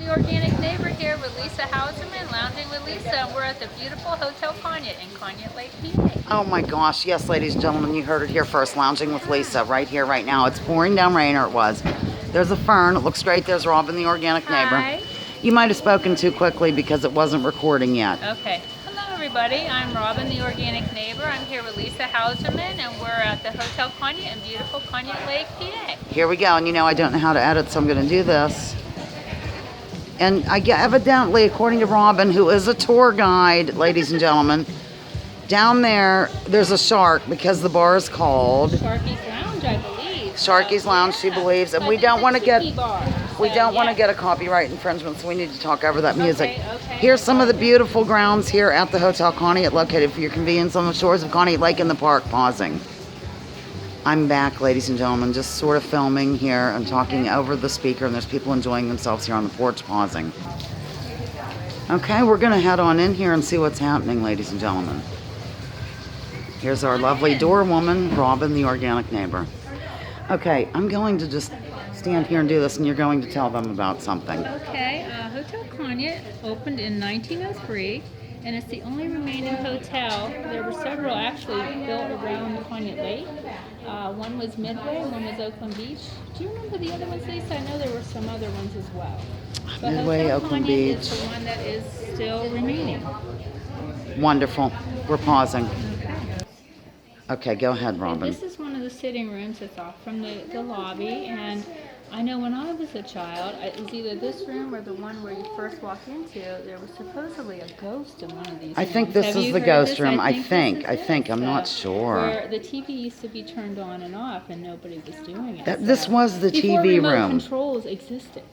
the Organic Neighbor here with Lisa Hauserman, lounging with Lisa. We're at the beautiful Hotel Conneaut in Conneaut Lake, PA. Oh my gosh, yes, ladies and gentlemen, you heard it here first. Lounging with Lisa, right here, right now. It's pouring down rain, or it was. There's a fern. It looks great. There's Robin, the Organic Neighbor. Hi. You might have spoken too quickly because it wasn't recording yet. Okay. Hello, everybody. I'm Robin, the Organic Neighbor. I'm here with Lisa Hauserman, and we're at the Hotel Conneaut in beautiful Conneaut Lake, PA. Here we go, and you know I don't know how to edit, so I'm going to do this. And I get, evidently, according to Robin, who is a tour guide, ladies and gentlemen, down there's a shark because the bar is called Sharky's Lounge, I believe. Sharky's Lounge, she believes, and we don't want to get a copyright infringement, so we need to talk over that music. Okay. Here's some of the beautiful grounds here at the Hotel Conneaut, located for your convenience on the shores of Conneaut Lake in the park. Pausing. I'm back, ladies and gentlemen, just sort of filming here and talking over the speaker, and there's people enjoying themselves here on the porch. Pausing. Okay, we're going to head on in here and see what's happening, ladies and gentlemen. Here's our lovely door woman, Robin, the Organic Neighbor. Okay, I'm going to just stand here and do this, and you're going to tell them about something. Okay, Hotel Conneaut opened in 1903, and it's the only remaining hotel. There were several actually built around Conneaut Lake. One was Midway, one was Oakland Beach. Do you remember the other ones, Lisa? I know there were some other ones as well. But Midway, Hotel Oakland Conneaut Beach. is the one that is still remaining. Wonderful. We're pausing. Okay. Okay, go ahead, And Robin. this is one of the sitting rooms that's off from the lobby, and I know when I was a child, it was either this room or the one where you first walk into. There was supposedly a ghost in one of these I rooms. think this Have is you the heard ghost this? room. I this think. is it. I'm not sure. Where the TV used to be turned on and off, and nobody was doing it. This was the Before TV remote room. controls existed.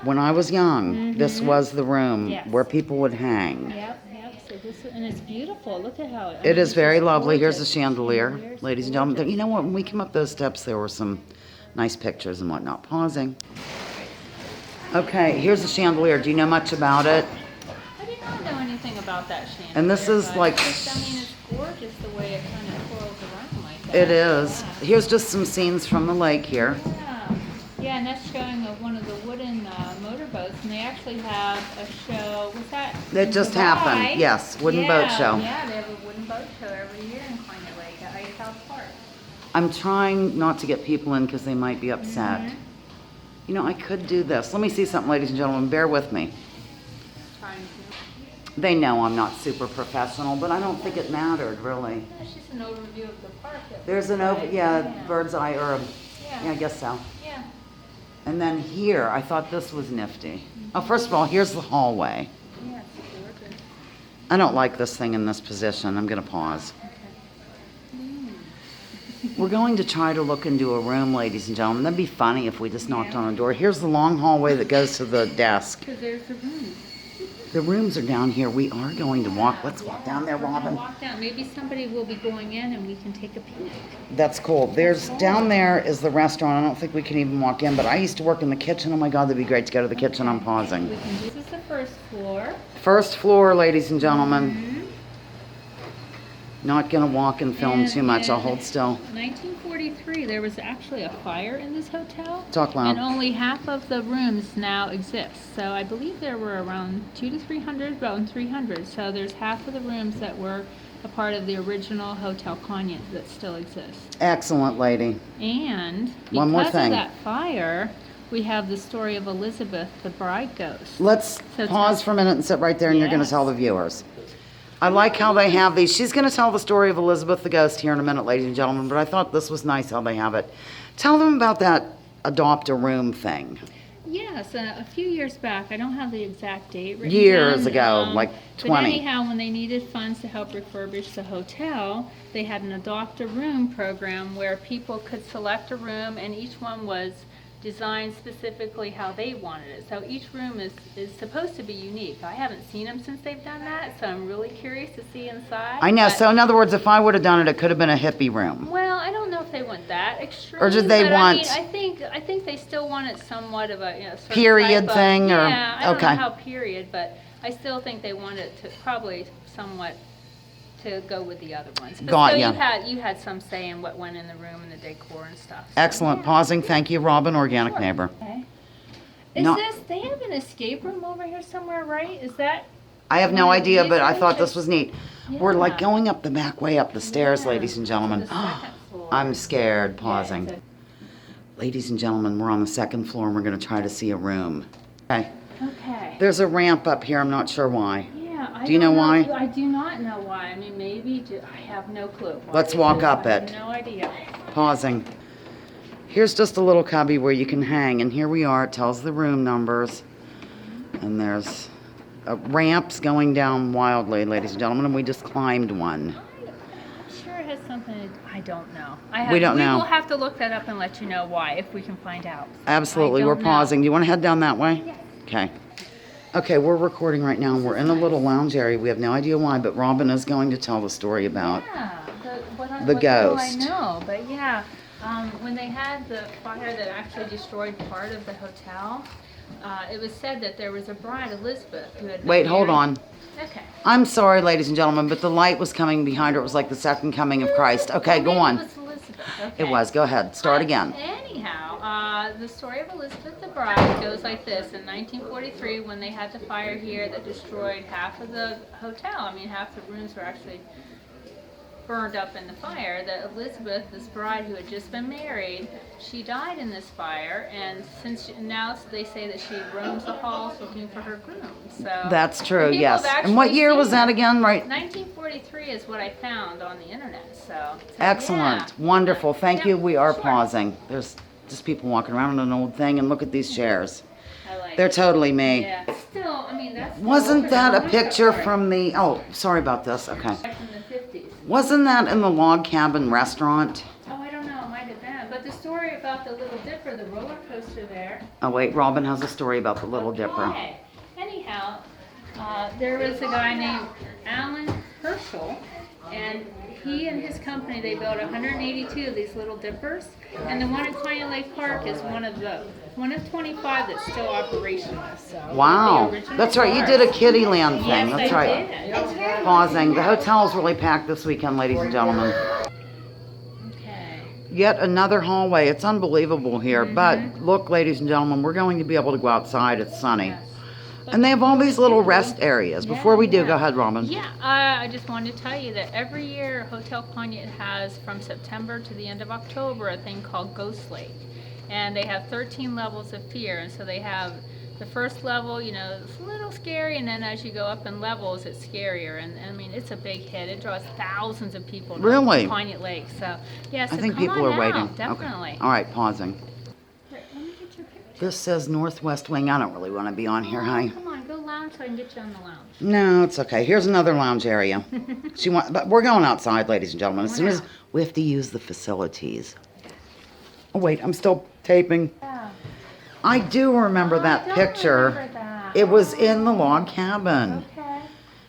When I was young, this was the room Yes. where people would hang. Yep. So and it's beautiful. Look at how It is very just lovely. Here's the gorgeous. chandelier, Chandelier's ladies and gentlemen. gorgeous. You know what? When we came up those steps, there were some nice pictures and whatnot. Pausing. Okay, here's the chandelier. Do you know much about it? I did not know anything about that chandelier. And this is but like- I mean, it's gorgeous the way it kind of twirls around like that. It is. Yeah. Here's just some scenes from the lake here. Yeah, and that's showing one of the wooden motorboats, and they actually have a show. What's that? It just July. happened. Yes, wooden boat show. Yeah, they have a wooden boat show every year in Conneaut Lake at Ice House Park. I'm trying not to get people in because they might be upset. You know, I could do this. Let me see something, ladies and gentlemen. Bear with me. Trying to. They know I'm not super professional, but I don't think it mattered, really. That's just an overview of the park. There's an bird's eye, or Yeah. I guess so. Yeah. And then here, I thought this was nifty. Oh, first of all, here's the hallway. Yeah, it's gorgeous. I don't like this thing in this position. I'm going to pause. We're going to try to look into a room, ladies and gentlemen. That'd be funny if we just knocked on a door. Here's the long hallway that goes to the desk. Because there's the room. The rooms are down here. We are going to walk. Let's walk down there, We're gonna Robin. walk down. Maybe somebody will be going in and we can take a peek. That's cool. Down there is the restaurant. I don't think we can even walk in, but I used to work in the kitchen. Oh my God, that'd be great to go to the kitchen. I'm pausing. We can. This is the first floor. First floor, ladies and gentlemen. Not gonna walk and film too much. I'll hold still. 1943, there was actually a fire in this hotel. Talk loud. And only half of the rooms now exist. So I believe there were around 200 to 300, around 300. So there's half of the rooms that were a part of the original Hotel Conneaut that still exists. Excellent, lady. And One more because thing. of that fire, we have the story of Elizabeth, the bride ghost. Let's So pause tell- for a minute and sit right there, and you're gonna Yes. tell the viewers. I like how they have these. She's gonna tell the story of Elizabeth the ghost here in a minute, ladies and gentlemen, but I thought this was nice how they have it. Tell them about that adopt a room thing. Yes, a few years back, I don't have the exact date written Years down, ago, like 20. But anyhow, when they needed funds to help refurbish the hotel, they had an adopt a room program where people could select a room, and each one was designed specifically how they wanted it. So each room is supposed to be unique. I haven't seen them since they've done that, so I'm really curious to see inside. I know. but- So in other words, if I would have done it, it could have been a hippie room. Well, I don't know if they went that extreme. Or did they but want- I mean, I think they still wanted somewhat of a certain Period type of- thing, or- yeah, I don't okay. know how period, but I still think they wanted to probably somewhat to go with the other ones. But Got so ya. you had some say in what went in the room and the decor and stuff. So, Excellent. yeah. Pausing. Thank you, Robin, Organic Sure. Neighbor. Okay. Is No, this, they have an escape room over here somewhere, right? Is that? I have no one of idea, these but I rooms? thought this was neat. We're like Yeah. going up the back way up the stairs, Yeah, ladies and to gentlemen. the second floor. I'm scared, Yeah, pausing. it's Ladies and gentlemen, we're on the second floor and we're going to try to see a room. Okay. Okay. There's a ramp up here. I'm not sure why. Yeah, I Do you don't know why? I do not know why. I mean, maybe, I have no clue. why Let's it walk is. up I have it. no idea. Pausing. Here's just a little cubby where you can hang, and here we are. It tells the room numbers. And there's ramps going down wildly, ladies and gentlemen, and we just climbed one. I'm sure it has something I don't know. We don't know. We will have to look that up and let you know why, if we can find out. Absolutely. I We're don't know. pausing. Do you want to head down that way? Yes. Okay. Okay, we're recording right now, and we're in a little lounge area. We have no idea why, but Robin is going to tell the story about Yeah, what the little ghost. I know, but yeah, when they had the fire that actually destroyed part of the hotel, it was said that there was a bride, Elizabeth, who had been Wait, hold married- on. Okay. I'm sorry, ladies and gentlemen, but the light was coming behind her. It was like the second coming of Christ. Okay, Well, go maybe on. It was Elizabeth. Okay. It was. Go ahead. Start again. Anyhow, the story of Elizabeth the Bride goes like this. In 1943, when they had the fire here that destroyed half of the hotel, I mean, half the rooms were actually burned up in the fire, that Elizabeth, this bride who had just been married, she died in this fire, and now they say that she roams the halls looking for her groom. So That's true, people yes. have And what actually year was seen that it. again? Right. 1943 is what I found on the internet. So Excellent. yeah. Wonderful. Thank you. Yeah, We are sure. pausing. There's just people walking around in an old thing, and look at these chairs. I like They're it. totally me. Yeah. Still, I mean, that's still Wasn't open. that a How long picture is that from the... Oh, sorry about this. Okay. Back from the 50s. Wasn't that in the Log Cabin restaurant? Oh, I don't know. It might have been. But the story about the Little Dipper, the roller coaster there. Oh, wait. Robin has a story about the Little Dipper. Okay. Anyhow, there was a guy named Alan Herschel, and he and his company, they built 182 of these Little Dippers, and the one in Conneaut Lake Park is one of 25 that's still operational. So Wow. the original That's right. You park. did a Kittyland thing. Yes, That's I right. did. Pausing. The hotel's really packed this weekend, ladies and gentlemen. Okay. Yet another hallway. It's unbelievable here. Mm-hmm. But look, ladies and gentlemen, we're going to be able to go outside. It's sunny. Yes. And they have all these little rest areas. Before we do, go ahead, Robin. Yeah, I just wanted to tell you that every year Hotel Conneaut has, from September to the end of October, a thing called Ghost Lake. And they have 13 levels of fear. And so they have the first level, you know, it's a little scary, and then as you go up in levels, it's scarier. And I mean, it's a big hit. It draws thousands of people to Really? Conneaut Lake. So, yeah, so I think come people on are waiting. out, definitely. Okay. All right, pausing. Here, let me get your picture. This says Northwest Wing. I don't really want to be on here, honey. Come on, go lounge so I can get you on the lounge. No, it's okay. Here's another lounge area. But we're going outside, ladies and gentlemen. As soon as we have to use the facilities. Oh wait, I'm still taping. Yeah. I do remember that I don't picture. remember that. It was in the log cabin. Okay.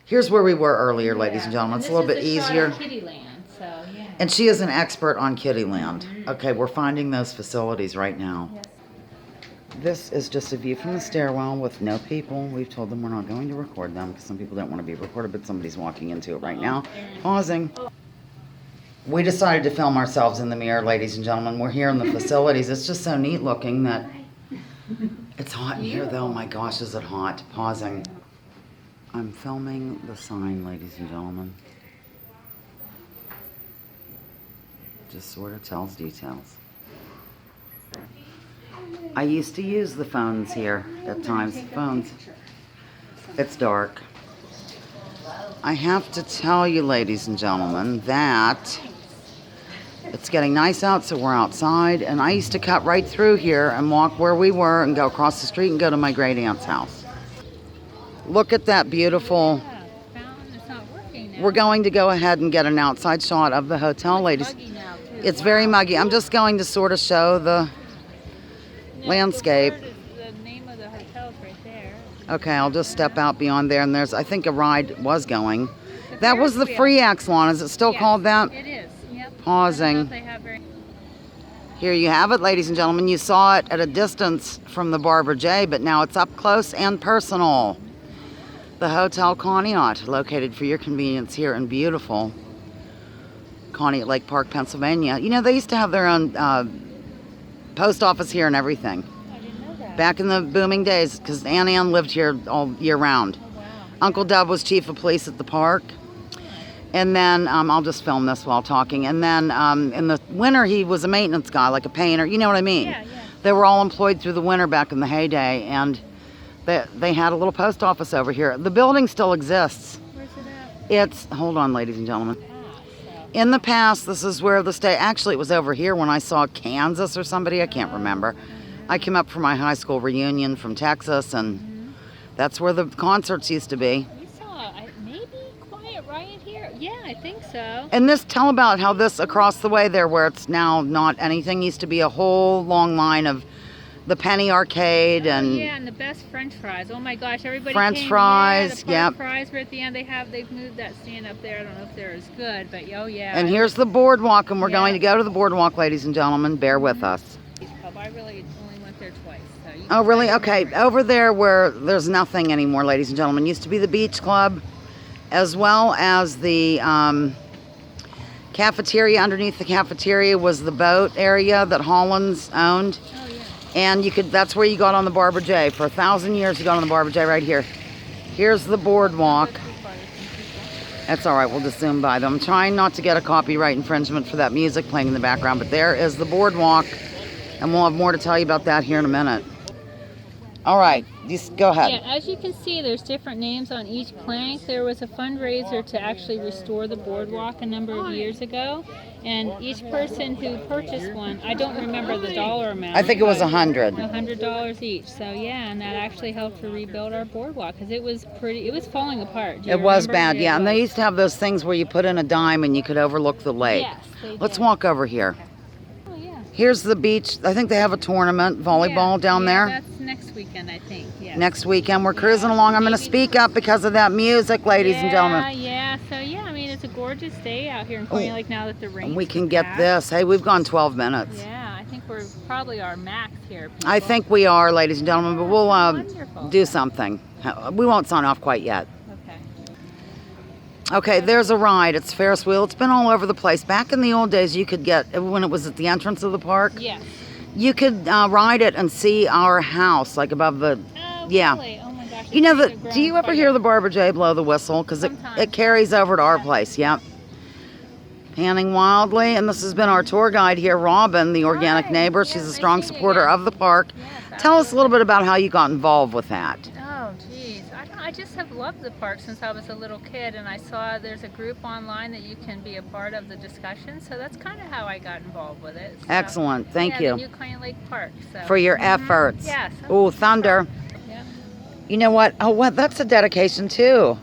Here's where we were earlier, ladies and Yeah. gentlemen. And It's a little bit this is a shot easier. of Kittyland, so yeah. And she is an expert on Kittyland. Okay, we're finding those facilities right now. Yes. This is just a view from the stairwell with no people. We've told them we're not going to record them because some people don't want to be recorded, but somebody's walking into it right now. Pausing. We decided to film ourselves in the mirror, ladies and gentlemen. We're here in the facilities. It's just so neat looking that it's hot in here though. My gosh, is it hot. Pausing. I'm filming the sign, ladies and gentlemen. Just sort of tells details. I used to use the phones here at times. Phones. It's dark. I have to tell you, ladies and gentlemen, that it's getting nice out, so we're outside. And I used to cut right through here and walk where we were and go across the street and go to my great aunt's house. Look at that beautiful. Yeah, fountain, it's not working now. We're going to go ahead and get an outside shot of the hotel, ladies. Muggy now, too. It's very muggy. I'm just going to sort of show the No, landscape. The word is, the name of the hotel's right there. Okay, I'll just step out beyond there, and there's, I think a ride was going. That was the Ferris wheel. free Axelon. Is it still Yes, called that? It is, yep. Pausing. I don't know if they have very... Here you have it, ladies and gentlemen. You saw it at a distance from the Barbara J, but now it's up close and personal. The Hotel Conneaut, located for your convenience here in beautiful Conneaut Lake Park, Pennsylvania. You know, they used to have their own post office here and everything. I didn't know that. back in the booming days, because Aunt Ann lived here all year round. Oh, wow. Uncle Dub was chief of police at the park. And then, I'll just film this while talking. And then in the winter, he was a maintenance guy, like a painter. You know what I mean? Yeah, yeah. They were all employed through the winter back in the heyday. And they had a little post office over here. The building still exists. Where's it at? It's, hold on, ladies and gentlemen. So. In the past, this is where the state, actually it was over here when I saw Kansas or somebody, I can't remember. I came up for my high school reunion from Texas, and that's where the concerts used to be. We saw maybe Quiet Riot here. Yeah, I think so. And this, tell about how this across the way there, where it's now not anything, used to be a whole long line of the Penny Arcade and Yeah, and the best French fries. Oh my gosh, everybody French came. fries, Yeah, the yep. fries were at the end. They've moved that stand up there. I don't know if they're as good, but oh yeah. and here's the boardwalk, and we're Yeah. going to go to the boardwalk, ladies and gentlemen. Bear with us. Pub. I really only went there twice. So you Oh, can really? kind of Okay. remember. Over there where there's nothing anymore, ladies and gentlemen, used to be the beach club, as well as the cafeteria. Underneath the cafeteria was the boat area that Holland's owned. Oh yeah. And that's where you got on the Barbara J. For 1,000 years, you got on the Barbara J right here. Here's the boardwalk. That's all right. We'll just zoom by them. I'm trying not to get a copyright infringement for that music playing in the background, but there is the boardwalk. And we'll have more to tell you about that here in a minute. All right. Just go ahead. Yeah, as you can see, there's different names on each plank. There was a fundraiser to actually restore the boardwalk a number of years ago, and each person who purchased one, I don't remember the dollar amount. I think it was but $100. $100 each. So yeah, and that actually helped to rebuild our boardwalk because it was falling apart. Do you It was remember? bad, yeah. It And they was. used to have those things where you put in a dime and you could overlook the lake. Yes, they Let's did. walk over here. Oh yeah. Here's the beach. I think they have a tournament, volleyball down there. That's next weekend, I think. Yeah. Next weekend, we're cruising along. I'm going to Maybe- speak up because of that music, ladies and gentlemen. Yeah. So yeah, I mean it's a gorgeous day out here in Coney Lake now that the rain. And we can get this. Hey, we've gone 12 minutes. Yeah, I think we're probably our max here. I people. think we are, ladies and gentlemen, but we'll Wonderful. do something. We won't sign off quite yet. Okay. Okay, there's a ride. It's Ferris wheel. It's been all over the place. Back in the old days, you could get, when it was at the entrance of the park, Yes. you could ride it and see our house, like above the, Oh, yeah. really? Oh my gosh. You know, the trees have do you grown ever quite hear a- the Barbara J blow the whistle? Because it Sometimes. carries over to our place, yep. Panning wildly, and this has been our tour guide here, Robin, the organic Hi. neighbor. Yeah, She's a nice strong meeting you supporter again. of the park. Yes, Tell us a little bit about how you got involved with that. Oh, geez. I just have loved the park since I was a little kid, and I saw there's a group online that you can be a part of the discussion, so that's kind of how I got involved with it. So, Excellent, thank yeah, you the new Coney Lake Park. So. for your Mhm. efforts. Yes. Oh, thunder. Yeah. You know what? Oh, what? That's a dedication too.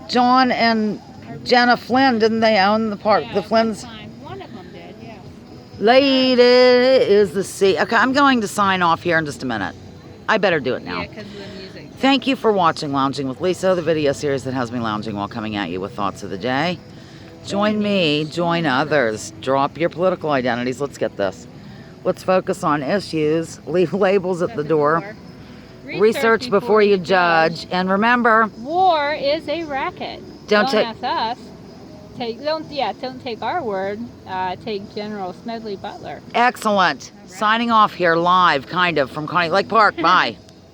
John and Jenna Flynn, didn't they own the park? Yeah, The at Flynn's. one time. One of them did, yeah. Lady is the sea. Okay, I'm going to sign off here in just a minute. I better do it now. Yeah, because of the music. Thank you for watching Lounging with Lisa, the video series that has me lounging while coming at you with thoughts of the day. Join me, join others. Drop your political identities. Let's get this. Let's focus on issues. Leave labels at the door. Research before you judge. And remember, War is a racket. Don't take- ask us. Don't take our word. Take General Smedley Butler. excellent. Signing off here live, kind of, from Coney Lake Park. Bye.